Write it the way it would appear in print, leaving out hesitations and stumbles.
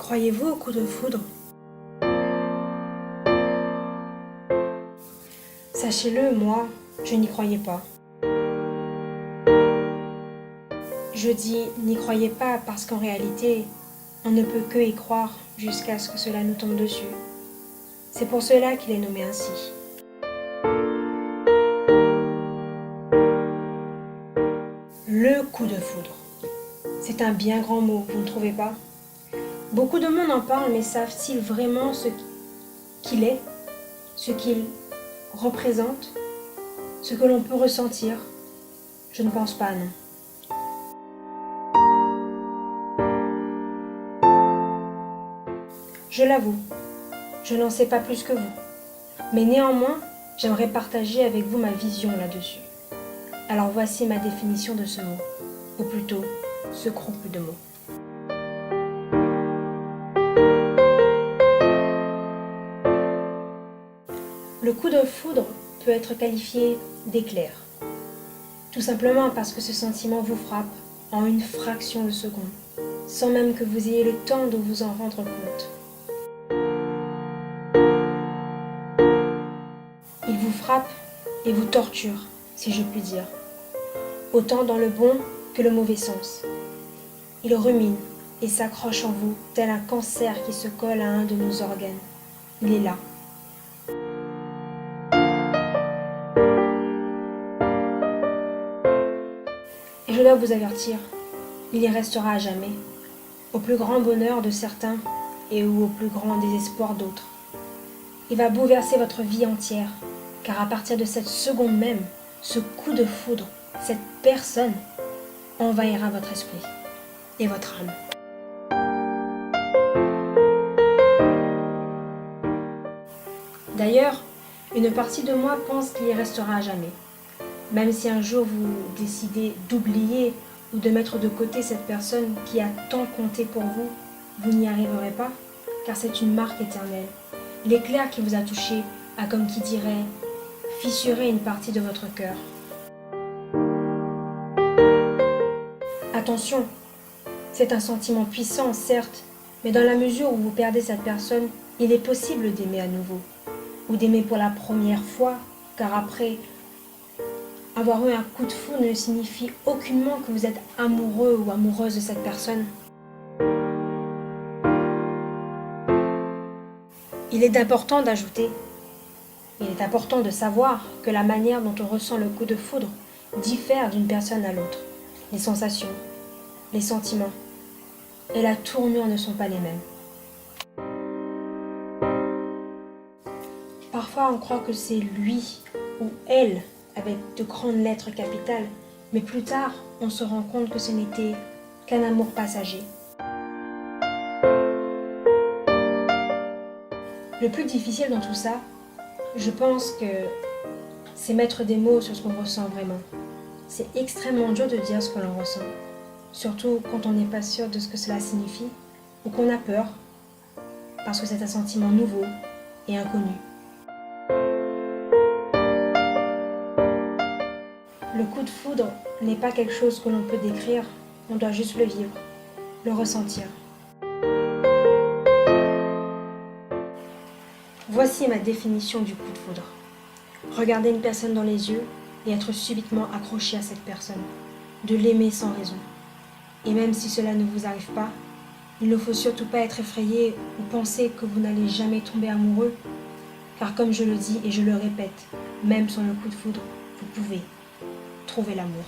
Croyez-vous au coup de foudre? Sachez-le, moi, je n'y croyais pas. Je dis n'y croyez pas parce qu'en réalité, on ne peut que y croire jusqu'à ce que cela nous tombe dessus. C'est pour cela qu'il est nommé ainsi. Le coup de foudre. C'est un bien grand mot, vous ne trouvez pas? Beaucoup de monde en parle, mais savent-ils vraiment ce qu'il est, ce qu'il représente, ce que l'on peut ressentir? Je ne pense pas, non. Je l'avoue, je n'en sais pas plus que vous. Mais néanmoins, j'aimerais partager avec vous ma vision là-dessus. Alors voici ma définition de ce mot, ou plutôt ce groupe de mots. Le coup de foudre peut être qualifié d'éclair. Tout simplement parce que ce sentiment vous frappe en une fraction de seconde, sans même que vous ayez le temps de vous en rendre compte. Il vous frappe et vous torture, si je puis dire, autant dans le bon que le mauvais sens. Il rumine et s'accroche en vous tel un cancer qui se colle à un de nos organes. Il est là. Et je dois vous avertir, il y restera à jamais, au plus grand bonheur de certains et ou au plus grand désespoir d'autres. Il va bouleverser votre vie entière, car à partir de cette seconde même, ce coup de foudre, cette personne, envahira votre esprit et votre âme. D'ailleurs, une partie de moi pense qu'il y restera à jamais. Même si un jour vous décidez d'oublier ou de mettre de côté cette personne qui a tant compté pour vous, vous n'y arriverez pas, car c'est une marque éternelle. L'éclair qui vous a touché a, comme qui dirait, fissuré une partie de votre cœur. Attention, c'est un sentiment puissant, certes, mais dans la mesure où vous perdez cette personne, il est possible d'aimer à nouveau, ou d'aimer pour la première fois, car après avoir eu un coup de foudre ne signifie aucunement que vous êtes amoureux ou amoureuse de cette personne. Il est important d'ajouter, il est important de savoir que la manière dont on ressent le coup de foudre diffère d'une personne à l'autre. Les sensations, les sentiments et la tournure ne sont pas les mêmes. Parfois on croit que c'est lui ou elle avec de grandes lettres capitales, mais plus tard on se rend compte que ce n'était qu'un amour passager. Le plus difficile dans tout ça, je pense que c'est mettre des mots sur ce qu'on ressent vraiment. C'est extrêmement dur de dire ce que l'on ressent, surtout quand on n'est pas sûr de ce que cela signifie ou qu'on a peur, parce que c'est un sentiment nouveau et inconnu. Le coup de foudre n'est pas quelque chose que l'on peut décrire, on doit juste le vivre, le ressentir. Voici ma définition du coup de foudre. Regarder une personne dans les yeux et être subitement accroché à cette personne, de l'aimer sans raison. Et même si cela ne vous arrive pas, il ne faut surtout pas être effrayé ou penser que vous n'allez jamais tomber amoureux, car comme je le dis et je le répète, même sans le coup de foudre, vous pouvez trouver l'amour.